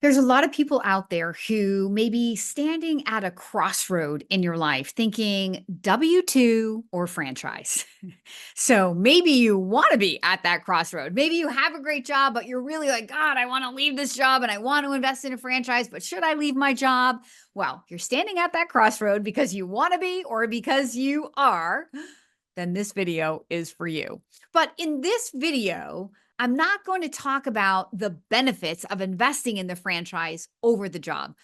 There's a lot of people out there who may be standing at a crossroad in your life thinking W-2 or franchise. So maybe you want to be at that crossroad. Maybe you have a great job, but you're really like, God, I want to leave this job and I want to invest in a franchise, but should I leave my job? Well, you're standing at that crossroad because you want to be or because you are, then this video is for you. But in this video, I'm not going to talk about the benefits of investing in the franchise over the job.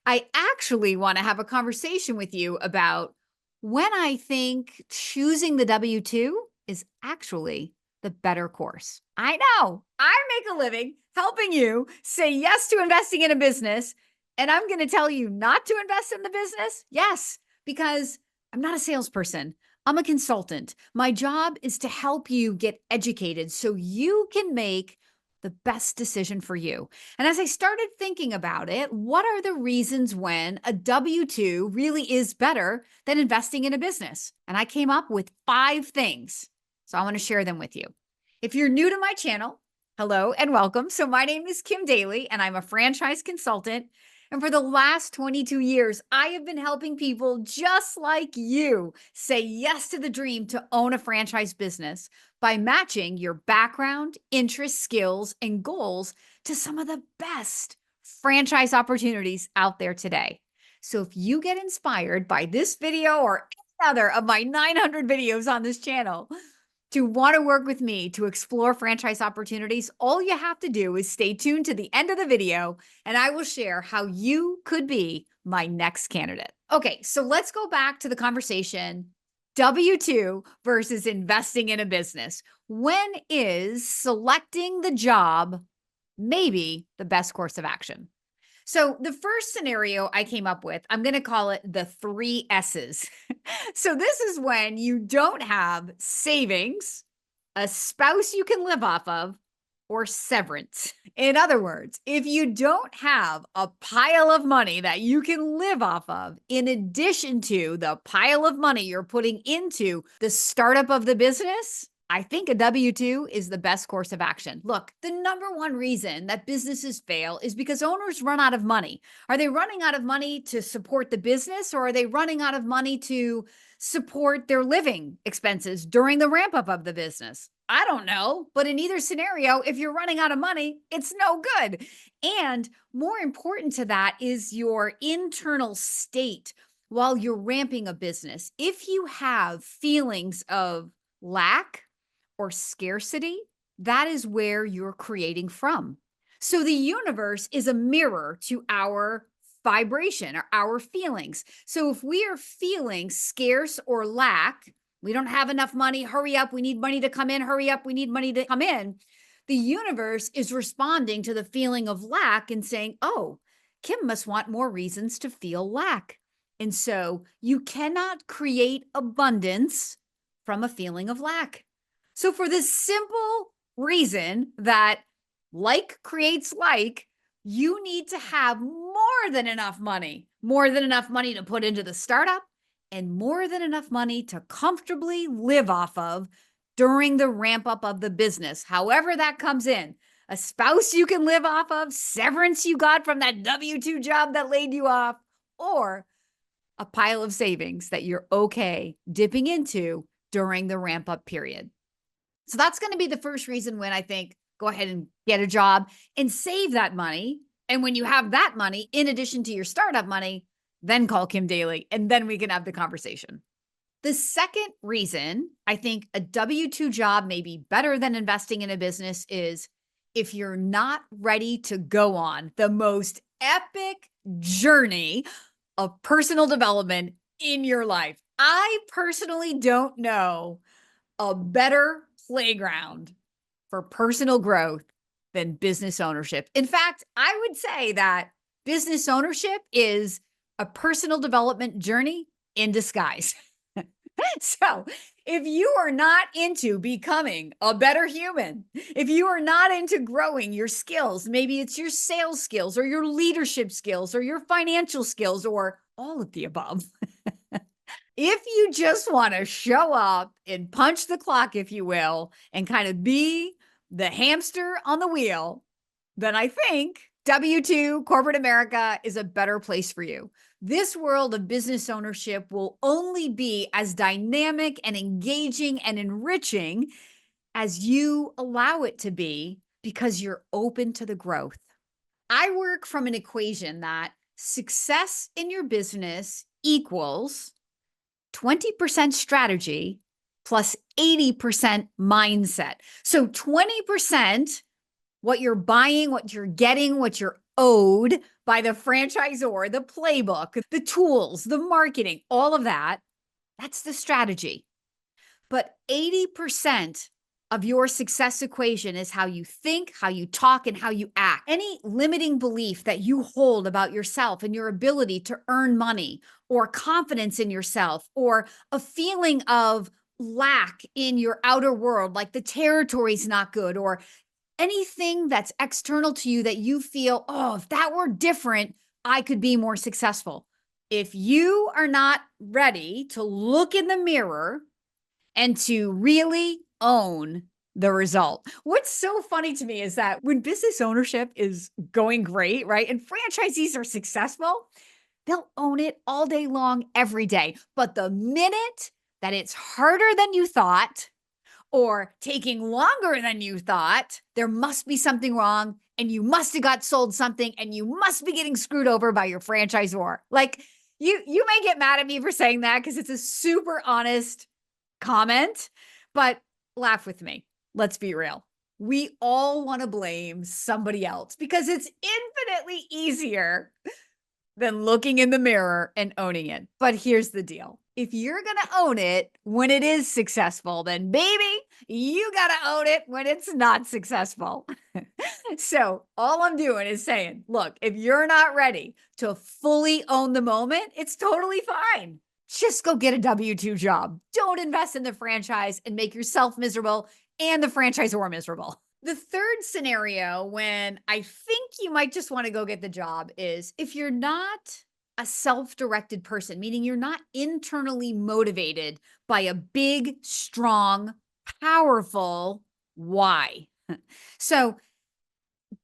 I actually want to have a conversation with you about when I think choosing the W-2 is actually the better course. I know I make a living helping you say yes to investing in a business, and I'm going to tell you not to invest in the business. Yes, because I'm not a salesperson. I'm a consultant. My job is to help you get educated so you can make the best decision for you. And as I started thinking about it, what are the reasons when a W-2 really is better than investing in a business? And I came up with 5 things. So I want to share them with you. If you're new to my channel, hello and welcome. So my name is Kim Daly and I'm a franchise consultant. And for the last 22 years, I have been helping people just like you say yes to the dream to own a franchise business by matching your background, interests, skills, and goals to some of the best franchise opportunities out there today. So if you get inspired by this video or any other of my 900 videos on this channel, to want to work with me to explore franchise opportunities, all you have to do is stay tuned to the end of the video and I will share how you could be my next candidate. Okay, so let's go back to the conversation. W-2 versus investing in a business. When is selecting the job maybe the best course of action? So the first scenario I came up with, I'm going to call it the 3 S's. So this is when you don't have savings, a spouse you can live off of, or severance. In other words, if you don't have a pile of money that you can live off of, in addition to the pile of money you're putting into the startup of the business, I think a W-2 is the best course of action. Look, the number one reason that businesses fail is because owners run out of money. Are they running out of money to support the business, or are they running out of money to support their living expenses during the ramp up of the business? I don't know, but in either scenario, if you're running out of money, it's no good. And more important to that is your internal state while you're ramping a business. If you have feelings of lack or scarcity, that is where you're creating from. So the universe is a mirror to our vibration or our feelings. So if we are feeling scarce or lack, we don't have enough money, hurry up, we need money to come in, hurry up, we need money to come in. The universe is responding to the feeling of lack and saying, oh, Kim must want more reasons to feel lack. And so you cannot create abundance from a feeling of lack. So for this simple reason that like creates like, you need to have more than enough money to put into the startup and more than enough money to comfortably live off of during the ramp up of the business, however that comes in. A spouse you can live off of, severance you got from that W-2 job that laid you off, or a pile of savings that you're okay dipping into during the ramp up period. So that's going to be the first reason when I think go ahead and get a job and save that money. And when you have that money, in addition to your startup money, then call Kim Daly and then we can have the conversation. The second reason I think a W-2 job may be better than investing in a business is if you're not ready to go on the most epic journey of personal development in your life. I personally don't know a better playground for personal growth than business ownership. In fact, I would say that business ownership is a personal development journey in disguise. So if you are not into becoming a better human, if you are not into growing your skills, maybe it's your sales skills or your leadership skills or your financial skills or all of the above. If you just want to show up and punch the clock, if you will, and kind of be the hamster on the wheel, then I think W-2 corporate America is a better place for you. This world of business ownership will only be as dynamic and engaging and enriching as you allow it to be because you're open to the growth. I work from an equation that success in your business equals 20% strategy plus 80% mindset. So 20% what you're buying, what you're getting, what you're owed by the franchisor, the playbook, the tools, the marketing, all of that, that's the strategy. But 80% of your success equation is how you think, how you talk, and how you act. Any limiting belief that you hold about yourself and your ability to earn money, or confidence in yourself, or a feeling of lack in your outer world, like the territory's not good, or anything that's external to you that you feel, oh, if that were different, I could be more successful. If you are not ready to look in the mirror and to really own the result. What's so funny to me is that when business ownership is going great, right, and franchisees are successful, they'll own it all day long, every day. But the minute that it's harder than you thought, or taking longer than you thought, there must be something wrong, and you must have got sold something, and you must be getting screwed over by your franchisor. Like, you may get mad at me for saying that because it's a super honest comment, but laugh with me. Let's be real. We all want to blame somebody else because it's infinitely easier than looking in the mirror and owning it. But here's the deal. If you're going to own it when it is successful, then baby, you got to own it when it's not successful. So all I'm doing is saying, look, if you're not ready to fully own the moment, it's totally fine. Just go get a W-2 job. Don't invest in the franchise and make yourself miserable and the franchisor miserable. The third scenario, when I think you might just want to go get the job, is if you're not a self-directed person, meaning you're not internally motivated by a big, strong, powerful why. So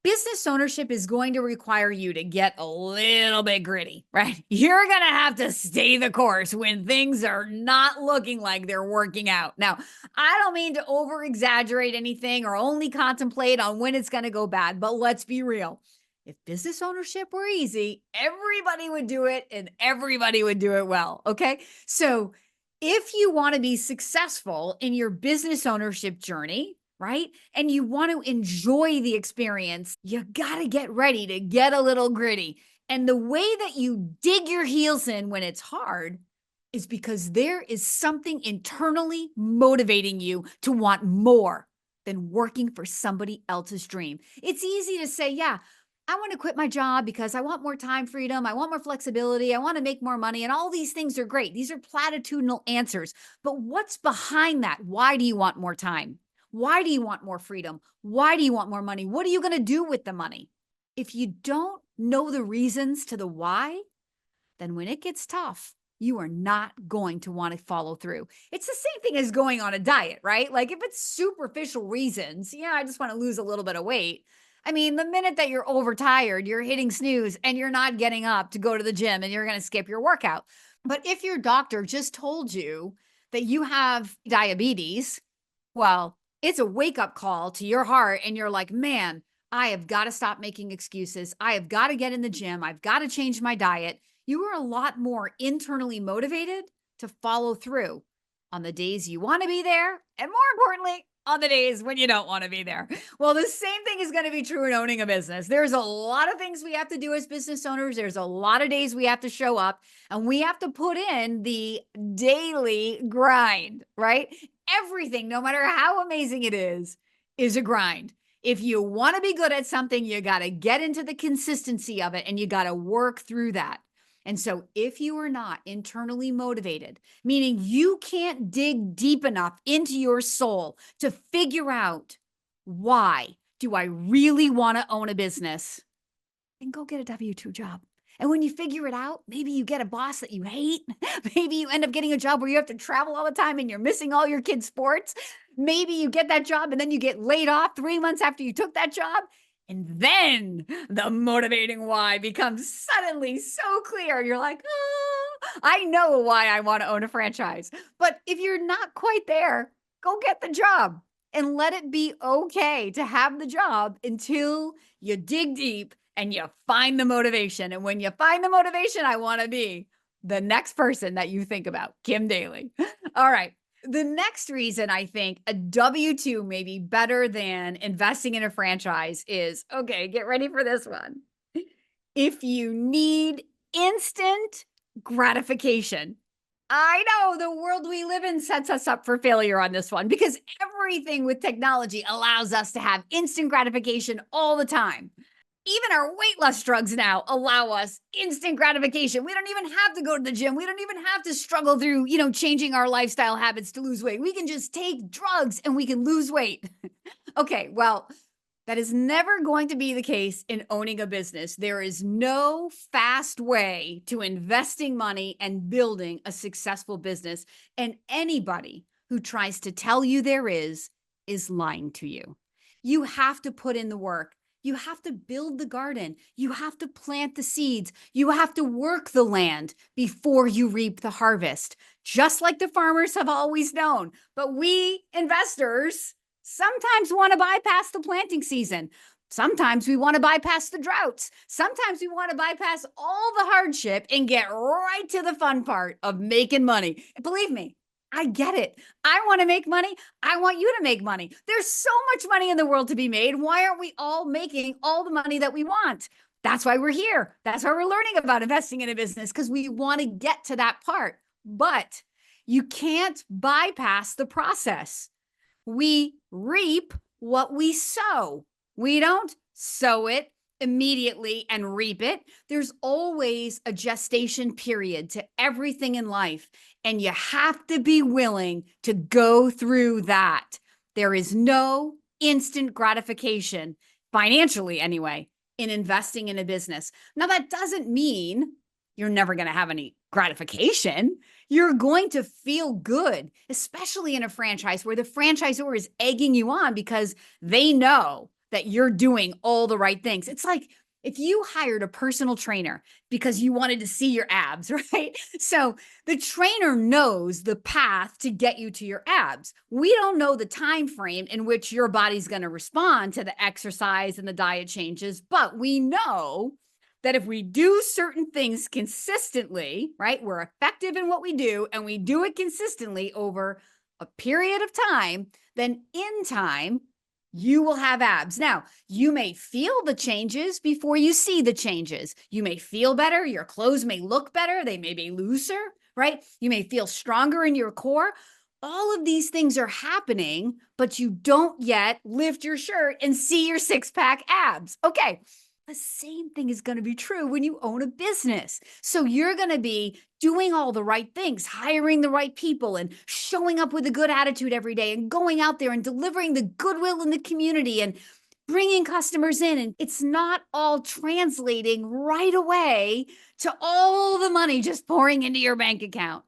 business ownership is going to require you to get a little bit gritty, right? You're going to have to stay the course when things are not looking like they're working out. Now, I don't mean to over exaggerate anything or only contemplate on when it's going to go bad, but let's be real. If business ownership were easy, everybody would do it and everybody would do it well. Okay. So if you want to be successful in your business ownership journey, right, and you want to enjoy the experience, you got to get ready to get a little gritty. And the way that you dig your heels in when it's hard is because there is something internally motivating you to want more than working for somebody else's dream. It's easy to say, yeah, I want to quit my job because I want more time freedom. I want more flexibility. I want to make more money. And all these things are great. These are platitudinal answers. But what's behind that? Why do you want more time? Why do you want more freedom? Why do you want more money? What are you going to do with the money? If you don't know the reasons to the why, then when it gets tough, you are not going to want to follow through. It's the same thing as going on a diet, right? Like if it's superficial reasons, yeah, I just want to lose a little bit of weight. I mean, the minute that you're overtired, you're hitting snooze and you're not getting up to go to the gym and you're going to skip your workout. But if your doctor just told you that you have diabetes, well, it's a wake-up call to your heart and you're like, man, I have got to stop making excuses. I have got to get in the gym. I've got to change my diet. You are a lot more internally motivated to follow through on the days you want to be there, and more importantly, on the days when you don't want to be there. Well, the same thing is going to be true in owning a business. There's a lot of things we have to do as business owners. There's a lot of days we have to show up and we have to put in the daily grind, right? Everything, no matter how amazing it is a grind. If you want to be good at something, you got to get into the consistency of it and you got to work through that. And so if you are not internally motivated, meaning you can't dig deep enough into your soul to figure out why do I really want to own a business, then go get a W-2 job. And when you figure it out, maybe you get a boss that you hate. Maybe you end up getting a job where you have to travel all the time and you're missing all your kids' sports. Maybe you get that job and then you get laid off 3 months after you took that job. And then the motivating why becomes suddenly so clear. You're like, oh, I know why I want to own a franchise. But if you're not quite there, go get the job and let it be okay to have the job until you dig deep and you find the motivation. And when you find the motivation, I want to be the next person that you think about, Kim Daly. All right. The next reason I think a W-2 may be better than investing in a franchise is, okay, get ready for this one. If you need instant gratification. I know the world we live in sets us up for failure on this one because everything with technology allows us to have instant gratification all the time. Even our weight loss drugs now allow us instant gratification. We don't even have to go to the gym. We don't even have to struggle through, changing our lifestyle habits to lose weight. We can just take drugs and we can lose weight. Okay, well, that is never going to be the case in owning a business. There is no fast way to investing money and building a successful business. And anybody who tries to tell you there is lying to you. You have to put in the work. You have to build the garden. You have to plant the seeds. You have to work the land before you reap the harvest, just like the farmers have always known. But we investors sometimes want to bypass the planting season. Sometimes we want to bypass the droughts. Sometimes we want to bypass all the hardship and get right to the fun part of making money. Believe me, I get it. I want to make money. I want you to make money. There's so much money in the world to be made. Why aren't we all making all the money that we want? That's why we're here. That's why we're learning about investing in a business, because we want to get to that part. But you can't bypass the process. We reap what we sow. We don't sow it immediately and reap it. There's always a gestation period to everything in life, and you have to be willing to go through that. There is no instant gratification, financially anyway, in investing in a business. Now, that doesn't mean you're never going to have any gratification. You're going to feel good, especially in a franchise where the franchisor is egging you on because they know that you're doing all the right things. It's like if you hired a personal trainer because you wanted to see your abs, right? So the trainer knows the path to get you to your abs. We don't know the time frame in which your body's going to respond to the exercise and the diet changes, but we know that if we do certain things consistently, right, we're effective in what we do and we do it consistently over a period of time, then in time, you will have abs. Now, you may feel the changes before you see the changes. You may feel better. Your clothes may look better. They may be looser, right? You may feel stronger in your core. All of these things are happening, but you don't yet lift your shirt and see your six-pack abs. Okay. The same thing is going to be true when you own a business. So you're going to be doing all the right things, hiring the right people and showing up with a good attitude every day and going out there and delivering the goodwill in the community and bringing customers in. And it's not all translating right away to all the money just pouring into your bank account.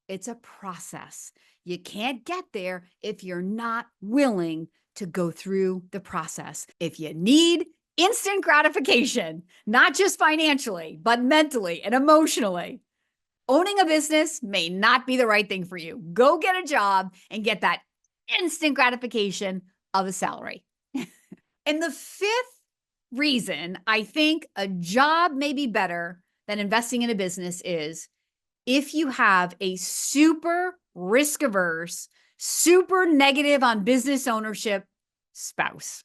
It's a process. You can't get there if you're not willing to go through the process. If you need instant gratification, not just financially, but mentally and emotionally, owning a business may not be the right thing for you. Go get a job and get that instant gratification of a salary. And the fifth reason I think a job may be better than investing in a business is if you have a super risk averse, super negative on business ownership spouse.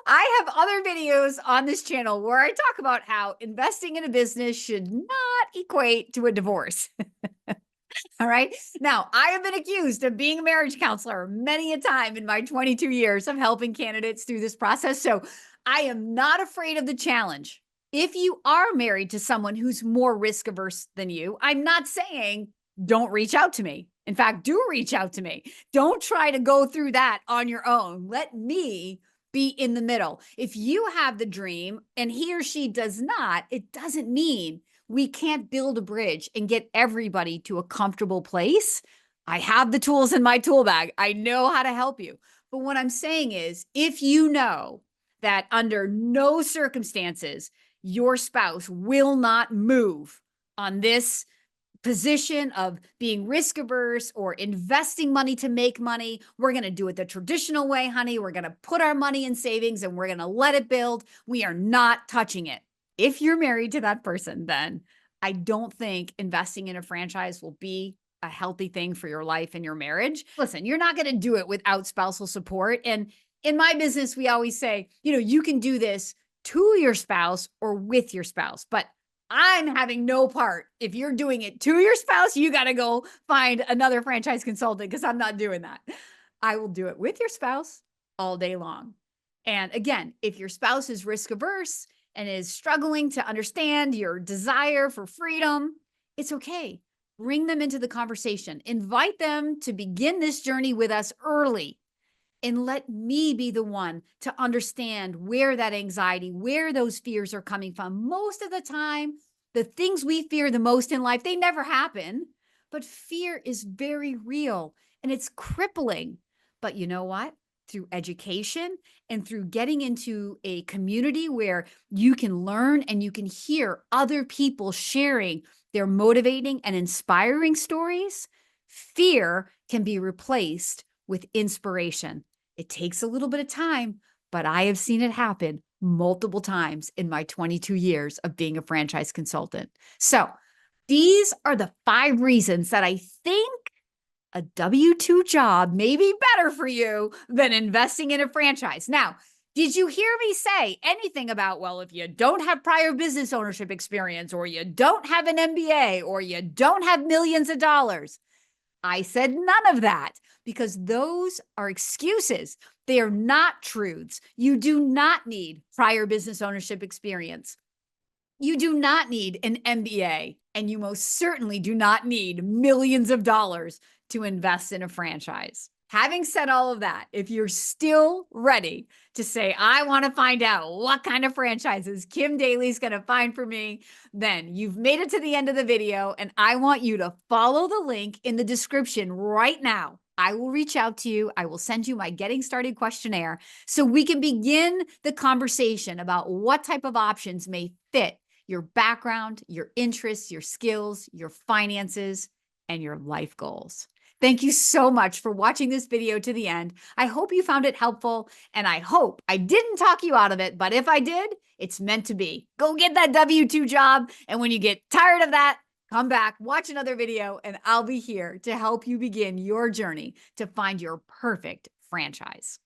I have other videos on this channel where I talk about how investing in a business should not equate to a divorce. All right. Now, I have been accused of being a marriage counselor many a time in my 22 years of helping candidates through this process. So I am not afraid of the challenge. If you are married to someone who's more risk averse than you, I'm not saying don't reach out to me. In fact, do reach out to me. Don't try to go through that on your own. Let me be in the middle. If you have the dream and he or she does not, it doesn't mean we can't build a bridge and get everybody to a comfortable place. I have the tools in my tool bag. I know how to help you. But what I'm saying is, if you know that under no circumstances your spouse will not move on this position of being risk averse or investing money to make money. We're going to do it the traditional way, honey. We're going to put our money in savings and we're going to let it build. We are not touching it. If you're married to that person, then I don't think investing in a franchise will be a healthy thing for your life and your marriage. Listen, you're not going to do it without spousal support. And in my business, we always say, you can do this to your spouse or with your spouse, but I'm having no part. If you're doing it to your spouse, you got to go find another franchise consultant because I'm not doing that. I will do it with your spouse all day long. And again, if your spouse is risk averse and is struggling to understand your desire for freedom, it's okay. Bring them into the conversation. Invite them to begin this journey with us early. And let me be the one to understand where that anxiety, where those fears are coming from. Most of the time, the things we fear the most in life, they never happen. But fear is very real and it's crippling. But you know what? Through education and through getting into a community where you can learn and you can hear other people sharing their motivating and inspiring stories, fear can be replaced with inspiration. It takes a little bit of time, but I have seen it happen multiple times in my 22 years of being a franchise consultant. So these are the 5 reasons that I think a W-2 job may be better for you than investing in a franchise. Now, did you hear me say anything about, well, if you don't have prior business ownership experience, or you don't have an MBA, or you don't have millions of dollars? I said none of that because those are excuses. They are not truths. You do not need prior business ownership experience. You do not need an MBA, and you most certainly do not need millions of dollars to invest in a franchise. Having said all of that, if you're still ready to say, I want to find out what kind of franchises Kim Daly's going to find for me, then you've made it to the end of the video, and I want you to follow the link in the description right now. I will reach out to you. I will send you my Getting Started questionnaire so we can begin the conversation about what type of options may fit your background, your interests, your skills, your finances, and your life goals. Thank you so much for watching this video to the end. I hope you found it helpful, and I hope I didn't talk you out of it, but if I did, it's meant to be. Go get that W-2 job, and when you get tired of that, come back, watch another video, and I'll be here to help you begin your journey to find your perfect franchise.